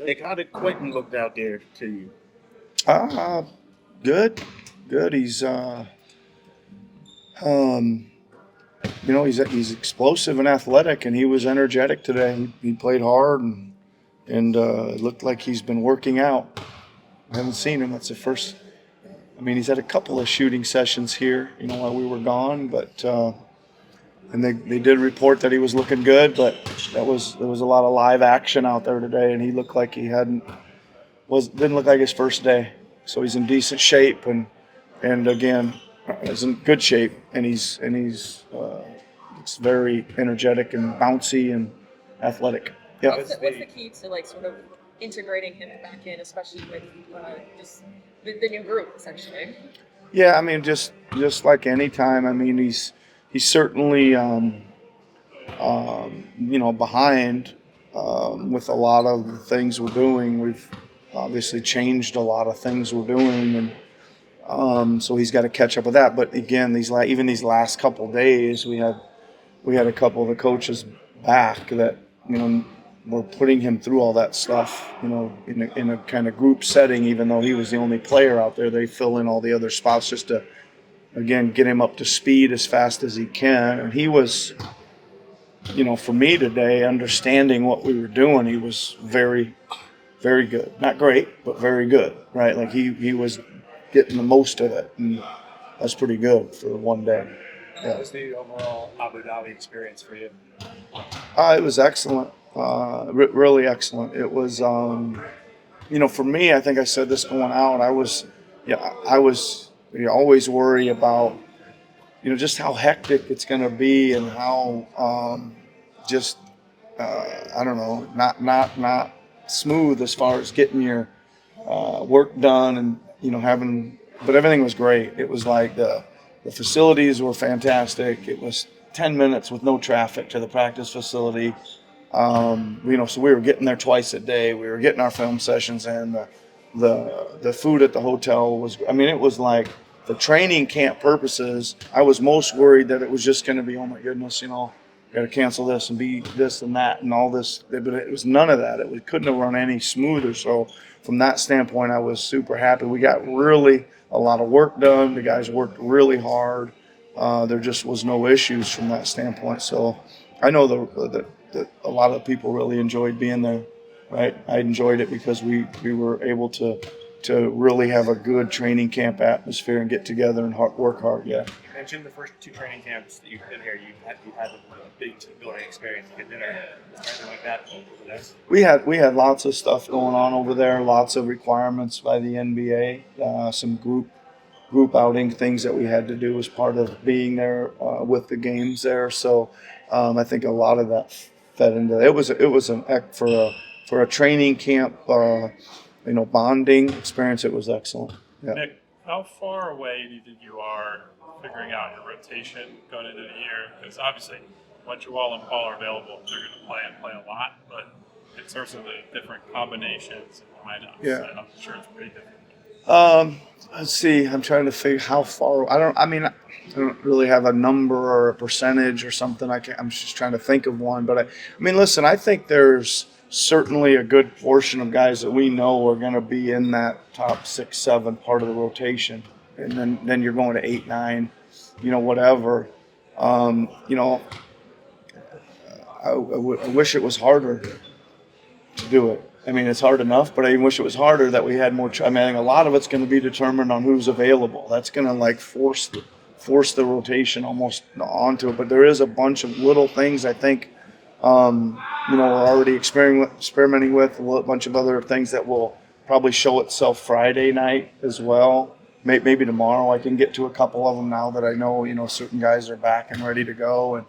Nick, how did Quentin look out there to you? Uh, good, good. Um, he's explosive and athletic, and he was energetic today. He played hard and it looked like he's been working out. I haven't seen him. That's the first. I mean, he's had a couple of shooting sessions here, while we were gone, but and they did report that he was looking good, but there was a lot of live action out there today, and he looked like he didn't look like his first day. So he's in decent shape, and again, is in good shape, and it's very energetic and bouncy and athletic. Yeah. What's the key to like sort of integrating him back in, especially with just the new group essentially? Yeah, I mean, just like any time. I mean, he's certainly behind with a lot of the things we're doing. We've obviously changed a lot of things we're doing, and so he's got to catch up with that. But again, even these last couple days, we had a couple of the coaches back that were putting him through all that stuff. In a kind of group setting, even though he was the only player out there, they fill in all the other spots just to again get him up to speed as fast as he can. And he was, for me today, understanding what we were doing, he was very, very good. Not great, but very good. Right? Like he was getting the most of it, and that's pretty good for one day. Yeah. What was the overall Abu Dhabi experience for you? It was excellent, really excellent. It was, for me, I think I said this going out. I was always worry about, just how hectic it's going to be and how I don't know, not smooth as far as getting your work done and but everything was great. It was like the facilities were fantastic. It was 10 minutes with no traffic to the practice facility. So we were getting there twice a day. We were getting our film sessions in. The food at the hotel was, it was like for training camp purposes, I was most worried that it was just going to be, oh my goodness, got to cancel this and be this and that and all this. But it was none of that. It couldn't have run any smoother. So from that standpoint, I was super happy. We got really a lot of work done. The guys worked really hard. There just was no issues from that standpoint. So I know that a lot of people really enjoyed being there, right? I enjoyed it because we were able to really have a good training camp atmosphere and get together and work hard. Yeah. You mentioned the first two training camps that you've been here. You've had a big team building experience. You get dinner, anything like that over there? We had lots of stuff going on over there. Lots of requirements by the NBA. Some group outing things that we had to do as part of being there with the games there. So I think a lot of that fed into it. It was an for a training camp bonding experience. It was excellent. Yeah. Nick, how far away do you think you are figuring out your rotation going into the year? Because obviously, once you all and Paul are available, they're going to play a lot. But in terms of the different combinations and lineups, I'm sure it's pretty different. Let's see. I'm trying to figure how far. I don't really have a number or a percentage or something. I'm just trying to think of one. But listen. I think there's certainly a good portion of guys that we know are going to be in that top 6, 7 part of the rotation, and then you're going to 8, 9, whatever. I wish it was harder to do it. It's hard enough, but I wish it was harder that we had more. I think a lot of it's going to be determined on who's available. That's going to force the rotation almost onto it. But there is a bunch of little things I think, we're already experimenting with. A bunch of other things that will probably show itself Friday night as well. Maybe tomorrow. I can get to a couple of them now that I know, certain guys are back and ready to go.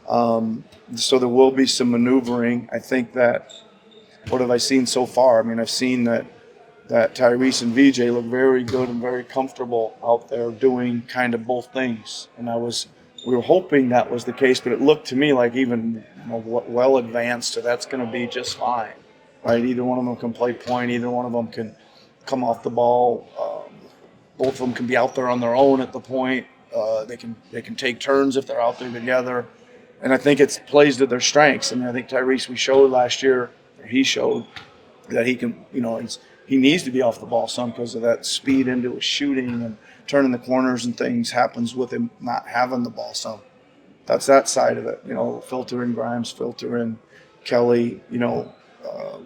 And so there will be some maneuvering. I think that. What have I seen so far? I've seen that Tyrese and VJ look very good and very comfortable out there doing kind of both things. And we were hoping that was the case, but it looked to me like even well advanced, so that's going to be just fine, right? Either one of them can play point. Either one of them can come off the ball. Both of them can be out there on their own at the point. They can take turns if they're out there together. And I think it plays to their strengths. I think Tyrese, we showed last year, he showed that he can, he needs to be off the ball some because of that speed into his shooting and turning the corners and things happens with him not having the ball some. That's that side of it, filter in Grimes, filter in Kelly,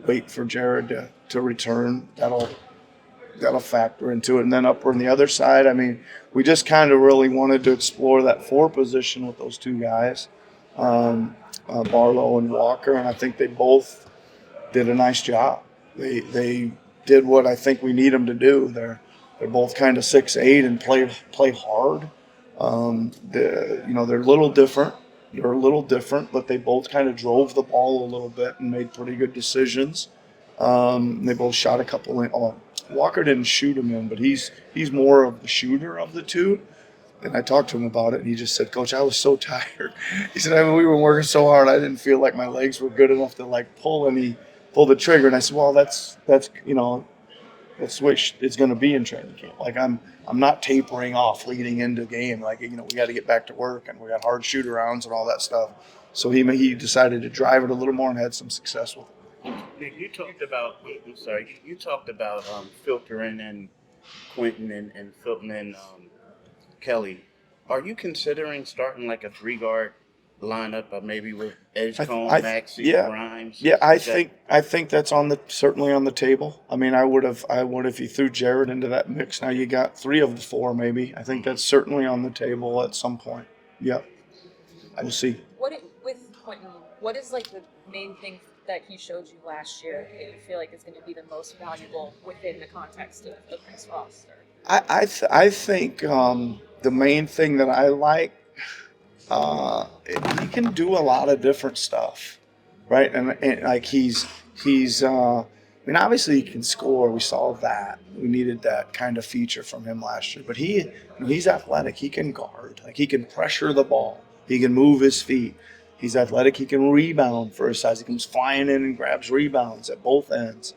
wait for Jared to return. That'll factor into it. And then up on the other side, I mean, we just kind of really wanted to explore that 4 position with those 2 guys, Barlow and Walker, and I think they both did a nice job. They did what I think we need them to do. They're both kind of 6'8" and play hard. They're a little different. They're a little different, but they both kind of drove the ball a little bit and made pretty good decisions. They both shot a couple in. Walker didn't shoot him in, but he's more of the shooter of the 2. And I talked to him about it, and he just said, "Coach, I was so tired." He said, we were working so hard, I didn't feel like my legs were good enough to pull the trigger." And I said, "Well, that's the way it's going to be in training camp. Like I'm not tapering off leading into game. Like we got to get back to work, and we got hard shoot arounds and all that stuff." So he decided to drive it a little more and had some success with it. Nick, you talked about filtering in Quentin and filtering in Kelly. Are you considering starting like a 3-guard lineup, maybe with Edgecombe, Maxey, Grimes? Yeah, I think that's certainly on the table. I mean, I would if you threw Jared into that mix. Now you got 3 of the 4, maybe. I think that's certainly on the table at some point. Yeah, we'll see. With Quentin, what is like the main thing that he showed you last year that you feel like is going to be the most valuable within the context of this roster? I think the main thing that I like, he can do a lot of different stuff, right? And like he's obviously he can score. We saw that. We needed that kind of feature from him last year. But he's athletic. He can guard. Like he can pressure the ball. He can move his feet. He's athletic. He can rebound for his size. He comes flying in and grabs rebounds at both ends.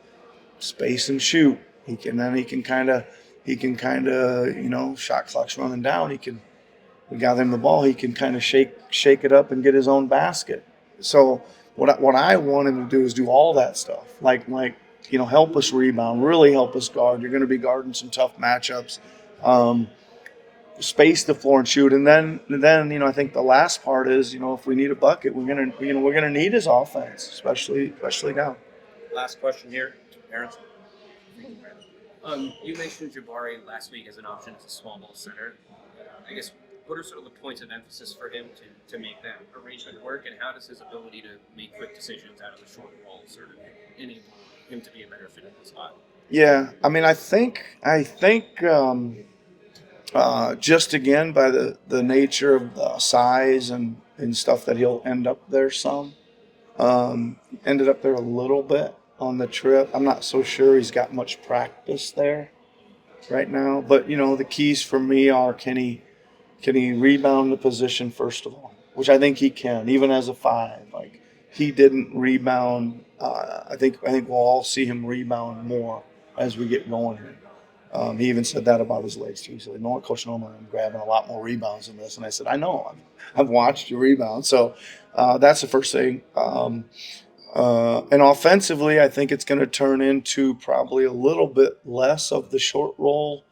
Space and shoot. He can kind of shot clock's running down. We got him the ball. He can kind of shake it up and get his own basket. So what I want him to do is do all that stuff. Like help us rebound, really help us guard. You're going to be guarding some tough matchups. Space the floor and shoot, and then I think the last part is if we need a bucket, we're gonna need his offense, especially now. Last question here, Aaron. You mentioned Jabari last week as an option as a small ball center. I guess what are sort of the points of emphasis for him to make that arrangement work, and how does his ability to make quick decisions out of the short ball sort of enable him to be a better fit in the spot? Yeah, I mean, I think. Just again by the nature of the size and stuff that he'll end up there some. Ended up there a little bit on the trip. I'm not so sure he's got much practice there right now. But the keys for me are can he rebound the position first of all, which I think he can, even as a 5. Like he didn't rebound. I think we'll all see him rebound more as we get going here. He even said that about his legs too. He said, "No, Coach Norman, I'm grabbing a lot more rebounds than this." And I said, "I know. I've watched you rebound." So that's the first thing. And offensively, I think it's going to turn into probably a little bit less of the short roll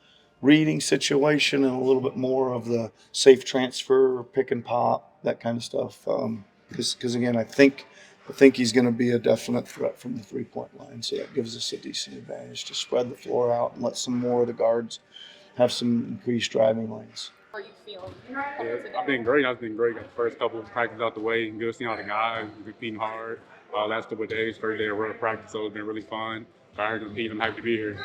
reading situation and a little bit more of the safe transfer, pick and pop, that kind of stuff. Because again, I think he's going to be a definite threat from the 3-point line. So that gives us a decent advantage to spread the floor out and let some more of the guards have some increased driving lanes. How are you feeling? I've been great. Got the first couple of practices out the way. Good seeing all the guys competing hard. Last couple of days, first day of real practice, so it's been really fun. Tired of competing. I'm happy to be here.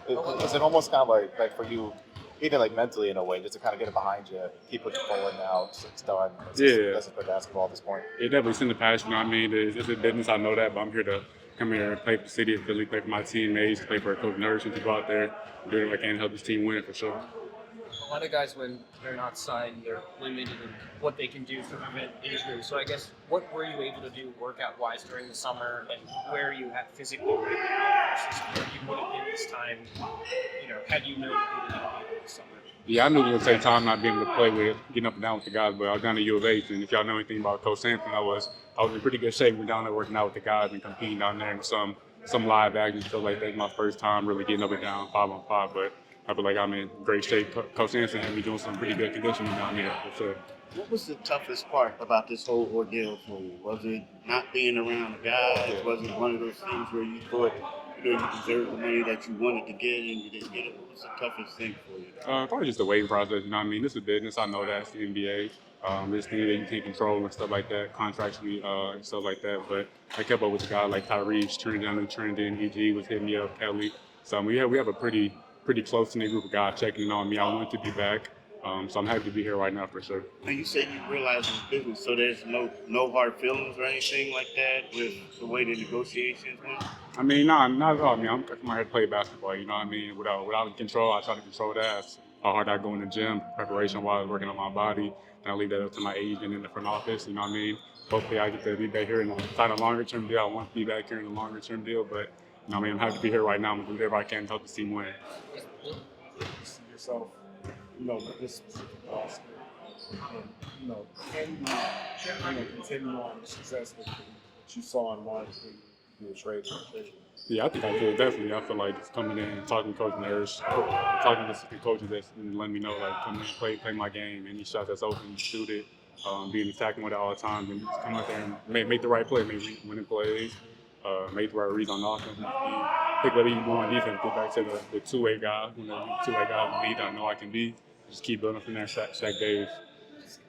Is it almost kind of like for you, even like mentally in a way, just to kind of get it behind you, keep pushing forward now, it's done. It's just basketball at this point. It definitely sent the passion. You know what I mean? It's a business, I know that, but I'm here to come here and play for the city of Philly, play for my teammates, play for Coach Nurse, and to go out there, do what I can to help this team win for sure. A lot of guys, when they're not signed, they're limited in what they can do to prevent injury. So I guess, what were you able to do workout-wise during the summer, and where are you at physically right now versus where you would have been this time, had you known you were going to be this summer? Yeah, I knew it would take time not being able to play with, getting up and down with the guys, but I was down at U of H, and if y'all know anything about Coach Sampson, I was in pretty good shape. We're down there working out with the guys and competing down there in some some live action stuff like that. It's my first time really getting up and down 5-on-5, but I feel like I'm in great shape. Coach Anson had me doing some pretty good conditioning down here for sure. What was the toughest part about this whole ordeal for you? Was it not being around the guys? Was it one of those things where you thought you deserved the money that you wanted to get and you didn't get it? What was the toughest thing for you? Probably just the waiting process. You know what I mean? This is business. I know that. It's the NBA. There's things that you can't control and stuff like that, contractually and stuff like that. But I kept up with the guys like Tyrese, Trinity, and EG was hitting me up, Kelly. So we have a pretty close-knit group of guys checking on me. I wanted to be back. So I'm happy to be here right now for sure. And you said you realize it's business, so there's no hard feelings or anything like that with the way the negotiations went? I mean, not at all. I mean, I'm here to play basketball, you know what I mean? Without control, I try to control that. That's how hard I go in the gym, preparation-wise, working on my body. And I leave that up to my agent in the front office, you know what I mean? Hopefully I get to be back here and sign a longer-term deal. I want to be back here in a longer-term deal, but, you know what I mean? I'm happy to be here right now. I'm going to do whatever I can to help the team win. See yourself, with this possible. And, can you, continue on the success that you saw in March when you were traded? Yeah, I think I could, definitely. I feel like just coming in and talking to Coach Nurse, talking to the coaches that's letting me know, like, come in, play my game, any shot that's open, shoot it, being attacking with it all the time, and just come out there and make the right play, make winning plays, make the right reads on offense, pick what you do on defense, get back to the two-way guy, two-way guy lead I know I can be, just keep building from there, Shaq Davis.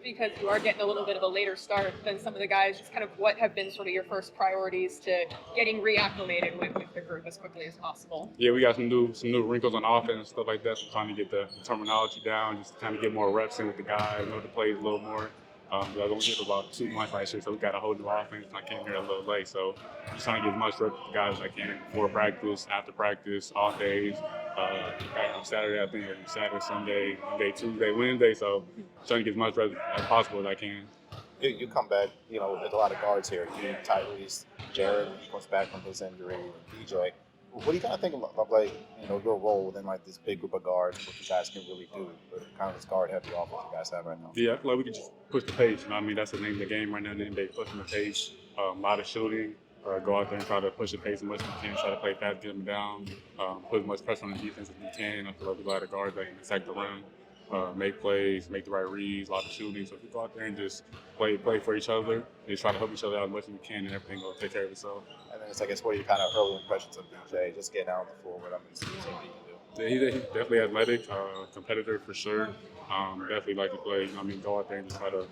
Because you are getting a little bit of a later start than some of the guys, just kind of what have been sort of your first priorities to getting reacclimated with the group as quickly as possible? Yeah, we got some new wrinkles on offense and stuff like that. So trying to get the terminology down, just kind of get more reps in with the guys, know the plays a little more. I was only here for about 2 months last year, so we got a whole new offense, and I came here a little late. So just trying to get as much reps with the guys as I can before practice, after practice, off days. On Saturday, I think, Saturday, Sunday, Monday, Tuesday, Wednesday. So trying to get as much reps as possible as I can. You come back, there's a lot of guards here. You, Tyrese, Jared, he comes back from his injury, and VJ. What do you kind of think of your role within this big group of guards, what you guys can really do, kind of this guard-heavy offense you guys have right now? Yeah, I feel like we can just push the pace. I mean, that's the name of the game right now in the NBA, pushing the pace, a lot of shooting. Go out there and try to push the pace as much as we can, try to play fast, get them down, put as much pressure on the defense as we can. I feel like we got a guard that can attack the rim, make plays, make the right reads, a lot of shooting. So if we go out there and just play for each other, and just try to help each other out as much as we can, and everything will take care of itself. And then I guess, what are your kind of early impressions of VJ, just getting out on the floor with him and seeing what he can do? Yeah, he's definitely athletic, competitor for sure. Definitely like to play. Go out there and just try to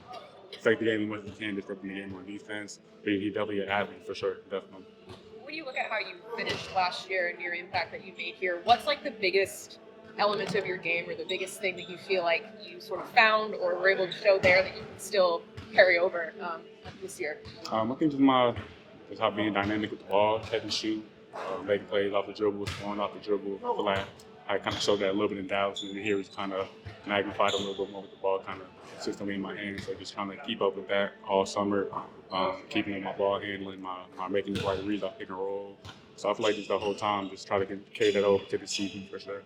affect the game as much as we can, disrupt the game on defense. But he's definitely an athlete for sure, definitely. When you look at how you finished last year and your impact that you made here, what's the biggest element of your game or the biggest thing that you feel like you sort of found or were able to show there that you can still carry over this year? I think just how being dynamic with the ball, catch and shoot, making plays off the dribble, scoring off the dribble. I feel like I kind of showed that a little bit in Dallas, and here it's kind of magnified a little bit more with the ball kind of consistently in my hands. So just trying to keep up with that all summer, keeping my ball handling, my making the right reads off pick and roll. So I feel like just the whole time, just try to carry that over to the season for sure.